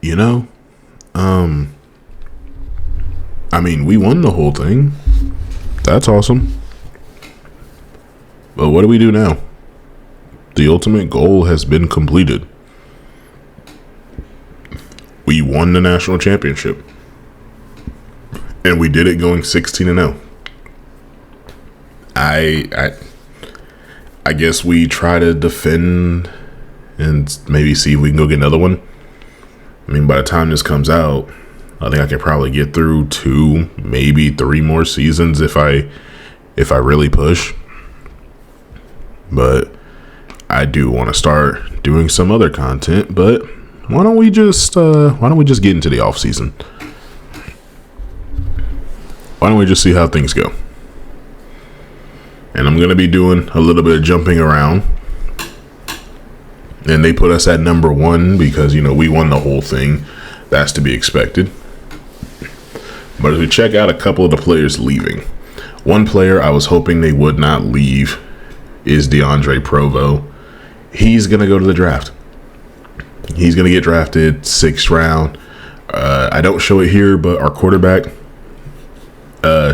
You know, I mean, we won the whole thing. That's awesome. But what do we do now? The ultimate goal has been completed. We won the national championship. And we did it going 16-0. I guess we try to defend and maybe see if we can go get another one. I mean, by the time this comes out, I think I can probably get through 2, maybe 3 more seasons if I really push. But I do want to start doing some other content. But why don't we just get into the off season? Why don't we just see how things go? And I'm gonna be doing a little bit of jumping around. And they put us at number 1 because, we won the whole thing. That's to be expected. But as we check out a couple of the players leaving, one player I was hoping they would not leave is DeAndre Provo. He's going to go to the draft. He's going to get drafted 6th round. I don't show it here, but our quarterback,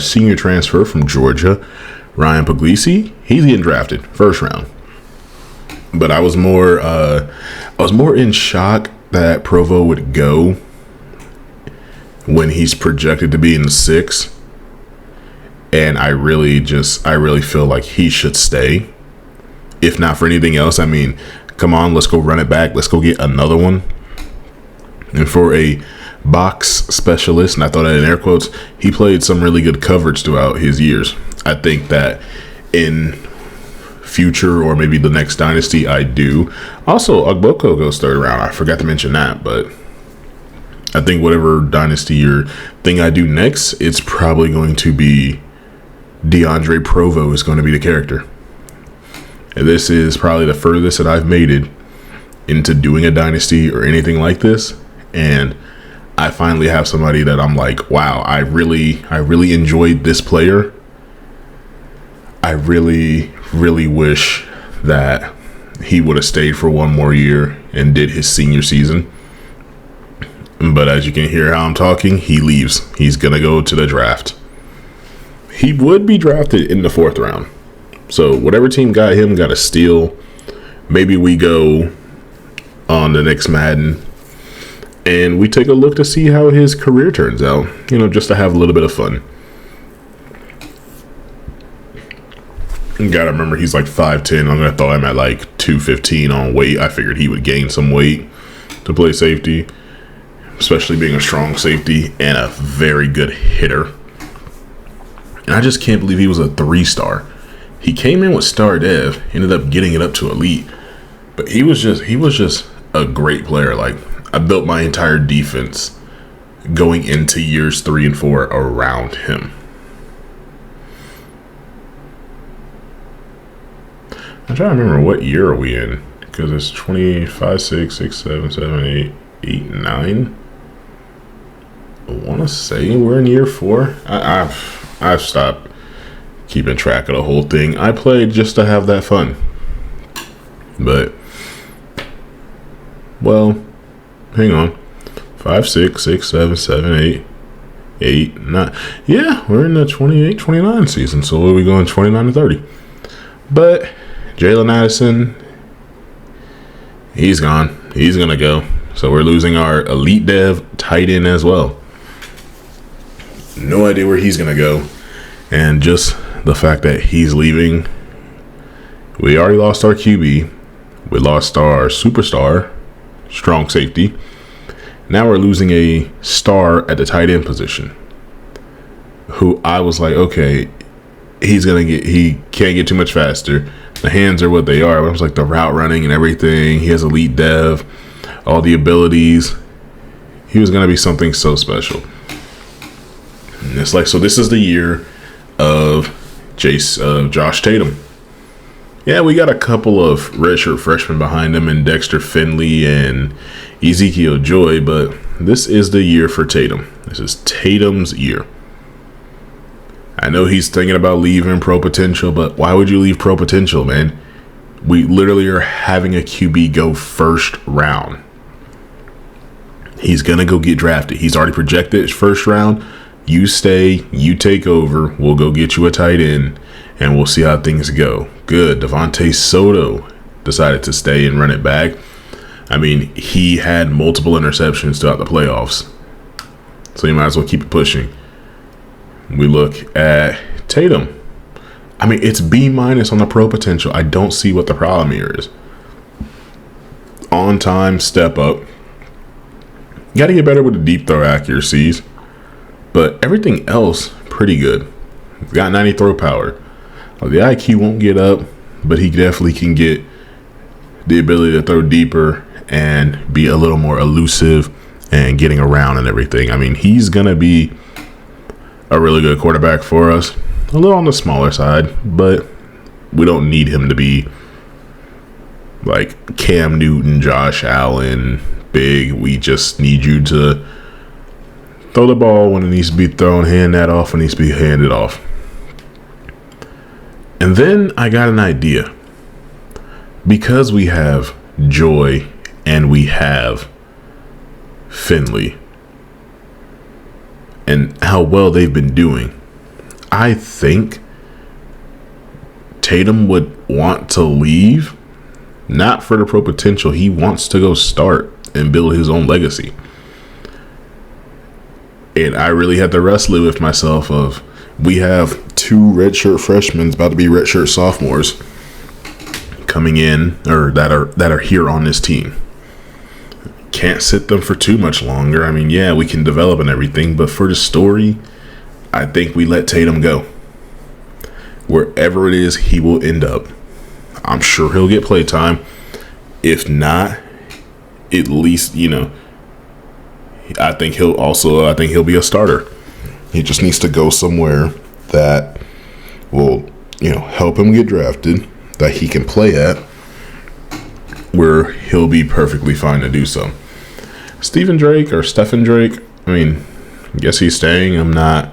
senior transfer from Georgia, Ryan Puglisi, he's getting drafted 1st round. But I was more in shock that Provo would go when he's projected to be in the 6th. And I really feel like he should stay. If not for anything else, I mean, come on, let's go run it back. Let's go get another one. And for a box specialist, and I thought that in air quotes, he played some really good coverage throughout his years. I think that in future or maybe the next dynasty, I do. Also, Ugboko goes 3rd round. I forgot to mention that, but I think whatever dynasty or thing I do next, it's probably going to be DeAndre Provo is going to be the character. And this is probably the furthest that I've made it into doing a dynasty or anything like this. And I finally have somebody that I'm like, wow, I really enjoyed this player. I really wish that he would have stayed for 1 more year and did his senior season. But as you can hear how I'm talking, he leaves. He's going to go to the draft. He would be drafted in the 4th round. So whatever team got him got a steal. Maybe we go on the next Madden and we take a look to see how his career turns out. Just to have a little bit of fun. You gotta remember, he's like 5'10". I'm gonna throw him at like 215 on weight. I figured he would gain some weight to play safety, especially being a strong safety and a very good hitter. And I just can't believe he was a 3-star. He came in with star dev, ended up getting it up to elite, but he was just a great player. Like, I built my entire defense going into years 3 and 4 around him. I'm trying to remember what year are we in, because it's 25, 6, 6, 7, 7, 8, 8, 9. I want to say we're in year 4. I've stopped keeping track of the whole thing. I played just to have that fun. But, well, hang on. 5, 6, 6, 7, 7, 8, 8, 9. Yeah, we're in the 28, 29 season. So we'll be going 29 to 30. But Jalen Addison, he's gone. He's going to go. So we're losing our elite dev tight end as well. No idea where he's going to go. And just the fact that he's leaving, we already lost our QB. We lost our superstar, strong safety. Now we're losing a star at the tight end position, who I was like, okay, he can't get too much faster. The hands are what they are. It was like the route running and everything. He has elite dev, all the abilities. He was going to be something so special. And it's like, so this is the year of Josh Tatum. Yeah, we got a couple of redshirt freshmen behind him in Dexter Finley and Ezekiel Joy, but this is the year for Tatum. This is Tatum's year. I know he's thinking about leaving Pro Potential, but why would you leave Pro Potential, man? We literally are having a QB go 1st round. He's going to go get drafted. He's already projected first round. You stay, you take over. We'll go get you a tight end, and we'll see how things go. Good. Devontae Soto decided to stay and run it back. I mean, he had multiple interceptions throughout the playoffs, so you might as well keep it pushing. We look at Tatum. I mean, it's B- on the pro potential. I don't see what the problem here is. On time, step up. Got to get better with the deep throw accuracies, but everything else pretty good. He's got 90 throw power. The IQ won't get up, but he definitely can get the ability to throw deeper and be a little more elusive and getting around and everything. I mean, he's going to be a really good quarterback for us. A little on the smaller side, but we don't need him to be like Cam Newton, Josh Allen, big. We just need you to throw the ball when it needs to be thrown, hand that off when it needs to be handed off. And then I got an idea. Because we have Joy and we have Finley and how well they've been doing, I think Tatum would want to leave, not for the pro potential. He wants to go start and build his own legacy. And I really had to wrestle with myself of, we have two redshirt freshmen about to be redshirt sophomores coming in, or that are here on this team. Can't sit them for too much longer. I mean, yeah, we can develop and everything, but for the story, I think we let Tatum go. Wherever it is he will end up, I'm sure he'll get play time. If not, at least, I think he'll be a starter. He just needs to go somewhere that will, help him get drafted, that he can play at, where he'll be perfectly fine to do so. Stephen Drake, I mean, I guess he's staying. I'm not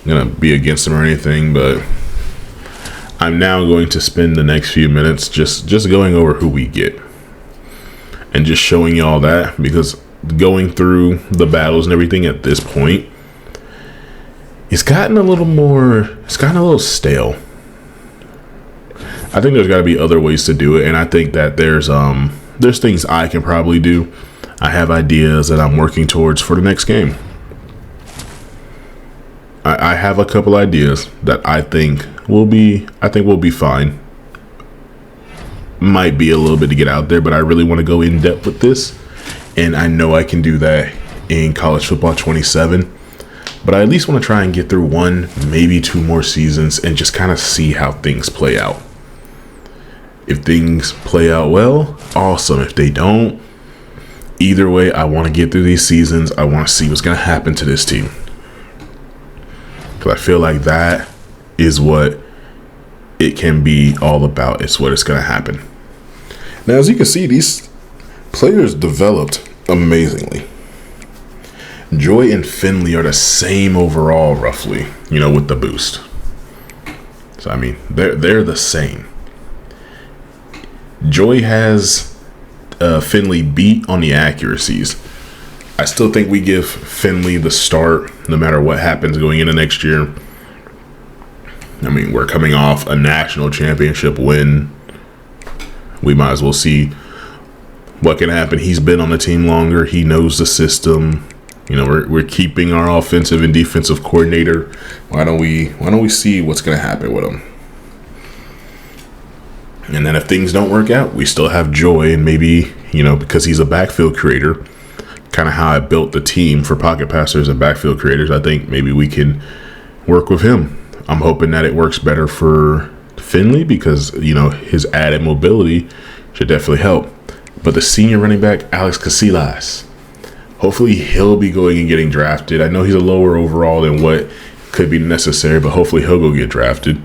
going to be against him or anything, but I'm now going to spend the next few minutes just going over who we get and just showing y'all that, because going through the battles and everything at this point, it's gotten a little stale. I think there's got to be other ways to do it, and I think that there's things I can probably do. I have ideas that I'm working towards for the next game. I have a couple ideas that I think will be fine. Might be a little bit to get out there, but I really want to go in depth with this, and I know I can do that in College Football 27. But I at least want to try and get through one, maybe two more seasons and just kind of see how things play out. If things play out well, awesome. If they don't, either way, I want to get through these seasons. I want to see what's going to happen to this team, because I feel like that is what it can be all about. It's what it's going to happen. Now, as you can see, these players developed amazingly. Joy and Finley are the same overall, roughly, with the boost. So, I mean, they're the same. Joy has Finley beat on the accuracies. I still think we give Finley the start no matter what happens going into next year. I mean, we're coming off a national championship win. We might as well see what can happen. He's been on the team longer. He knows the system. We're keeping our offensive and defensive coordinator. Why don't we see what's going to happen with him? And then if things don't work out, we still have Joy, and maybe, because he's a backfield creator, kind of how I built the team for pocket passers and backfield creators, I think maybe we can work with him. I'm hoping that it works better for Finley, because, his added mobility should definitely help. But the senior running back, Alex Casillas, hopefully he'll be going and getting drafted. I know he's a lower overall than what could be necessary, but hopefully he'll go get drafted.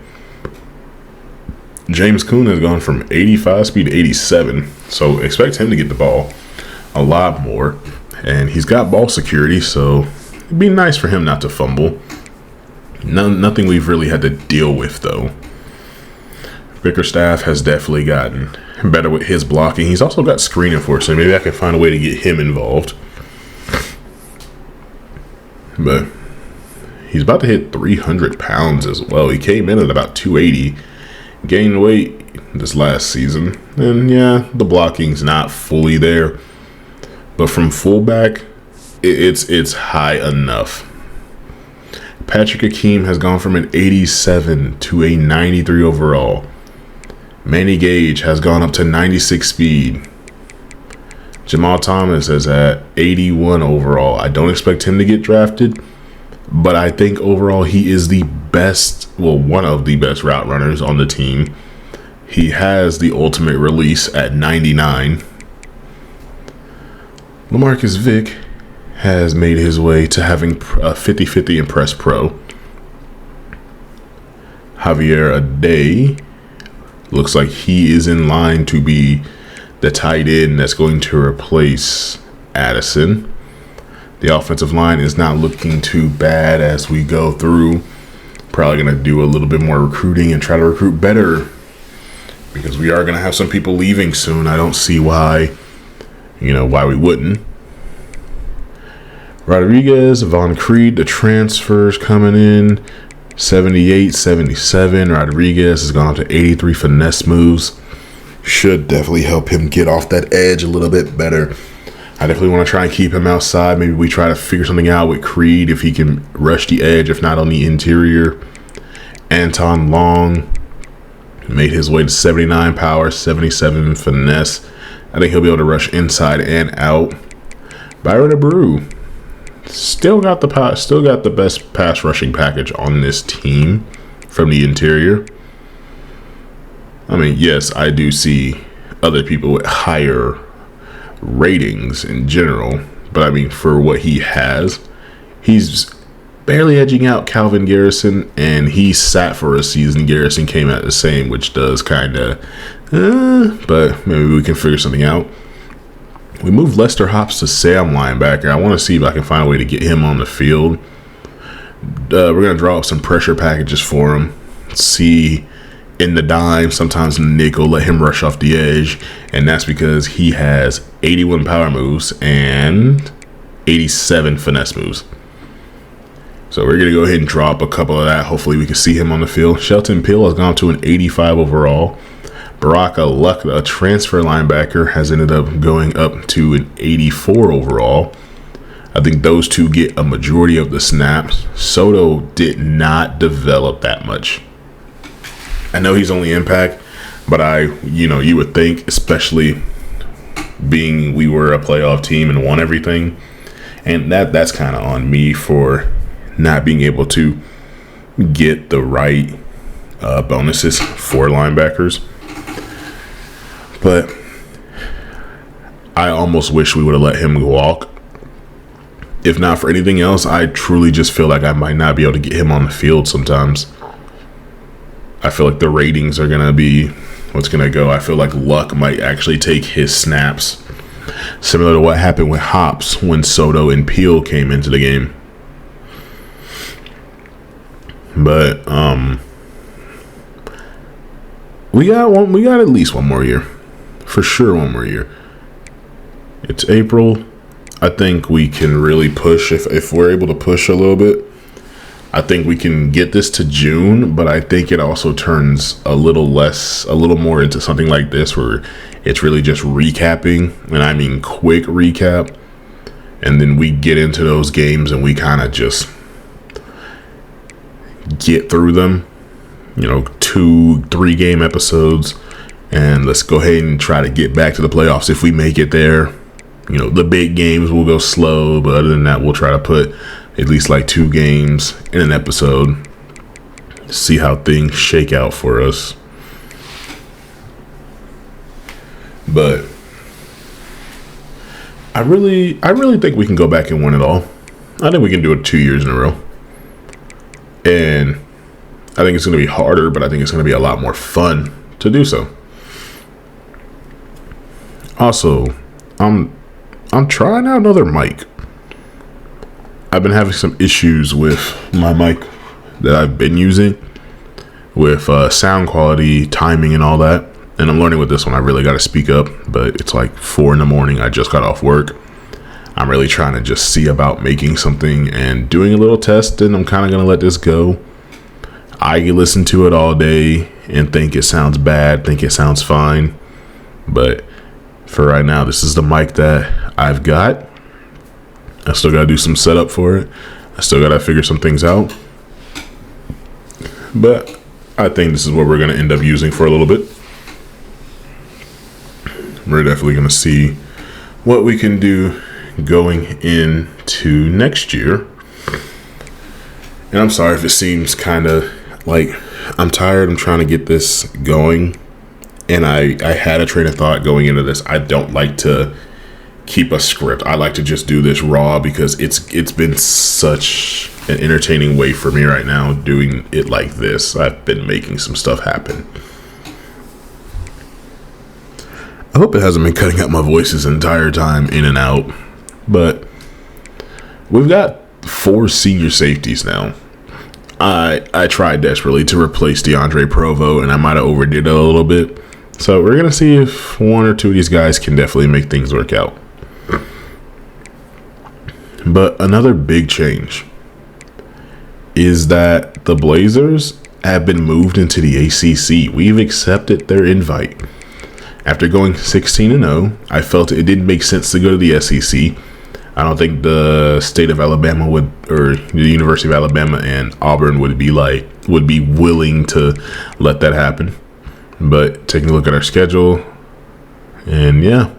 James Kuhn has gone from 85 speed to 87, so expect him to get the ball a lot more. And he's got ball security, so it'd be nice for him not to fumble. Nothing we've really had to deal with, though. Bickerstaff has definitely gotten better with his blocking. He's also got screen enforcement. Maybe I can find a way to get him involved. But he's about to hit 300 pounds as well. He came in at about 280, gained weight this last season. And yeah, the blocking's not fully there. But from fullback, it's high enough. Patrick Hakeem has gone from an 87 to a 93 overall. Manny Gage has gone up to 96 speed. Jamal Thomas is at 81 overall. I don't expect him to get drafted, but I think overall he is the best, well, one of the best route runners on the team. He has the ultimate release at 99. LaMarcus Vick has made his way to having a 50-50 Impress Pro. Javier Ade looks like he is in line to be the tight end that's going to replace Addison. The offensive line is not looking too bad as we go through. Probably going to do a little bit more recruiting and try to recruit better, because we are going to have some people leaving soon. I don't see why we wouldn't. Rodriguez, Von Creed, the transfers coming in. 78, 77. Rodriguez has gone up to 83 finesse moves. Should definitely help him get off that edge a little bit better. I definitely want to try and keep him outside. Maybe we try to figure something out with Creed if he can rush the edge, if not on the interior. Anton Long made his way to 79 power, 77 finesse. I think he'll be able to rush inside and out. Byron Abreu still got the best pass rushing package on this team from the interior. I mean, yes, I do see other people with higher ratings in general, but I mean, for what he has, he's barely edging out Calvin Garrison, and he sat for a season. Garrison came out the same, which does kind of, but maybe we can figure something out. We moved Lester Hops to Sam linebacker. I want to see if I can find a way to get him on the field. We're going to draw up some pressure packages for him. See in the dime, sometimes in the nickel, let him rush off the edge. And that's because he has 81 power moves and 87 finesse moves. So we're going to go ahead and draw up a couple of that. Hopefully we can see him on the field. Shelton Peele has gone to an 85 overall. Baraka Luck, a transfer linebacker, has ended up going up to an 84 overall. I think those two get a majority of the snaps. Soto did not develop that much. I know he's only impact, but you would think, especially being we were a playoff team and won everything, and that's kind of on me for not being able to get the right bonuses for linebackers. But I almost wish we would have let him walk. If not for anything else, I truly just feel like I might not be able to get him on the field sometimes. I feel like the ratings are going to be what's going to go. I feel like Luck might actually take his snaps, similar to what happened with Hops when Soto and Peel came into the game. But we got at least one more year. For sure, one more year. It's April. I think we can really push if we're able to push a little bit. I think we can get this to June, but I think it also turns a little more into something like this where it's really just recapping, and I mean quick recap, and then we get into those games and we kind of just get through them, 2-3 game episodes, and let's go ahead and try to get back to the playoffs if we make it there. The big games will go slow, but other than that, we'll try to put at least like 2 games in an episode, see how things shake out for us. But I really think we can go back and win it all. I think we can do it 2 years in a row. And I think it's going to be harder, but I think it's going to be a lot more fun to do so. Also, I'm trying out another mic. I've been having some issues with my mic that I've been using with sound quality, timing, and all that. And I'm learning with this one. I really got to speak up, but it's like 4 a.m. I just got off work. I'm really trying to just see about making something and doing a little test, and I'm kind of going to let this go. I listen to it all day and think it sounds bad, think it sounds fine. But for right now, this is the mic that I've got. I still got to do some setup for it. I still got to figure some things out. But I think this is what we're going to end up using for a little bit. We're definitely going to see what we can do going into next year. And I'm sorry if it seems kind of like I'm tired. I'm trying to get this going. And I had a train of thought going into this. I don't like to keep a script. I like to just do this raw because it's been such an entertaining way for me right now doing it like this. I've been making some stuff happen. I hope it hasn't been cutting out my voice this entire time in and out. But we've got 4 senior safeties now. I tried desperately to replace DeAndre Provo, and I might have overdid it a little bit. So we're going to see if 1 or 2 of these guys can definitely make things work out. But another big change is that the Blazers have been moved into the ACC. We've accepted their invite. After going 16-0, I felt it didn't make sense to go to the SEC. I don't think the state of Alabama would, or the University of Alabama and Auburn would be willing to let that happen. But taking a look at our schedule, and yeah,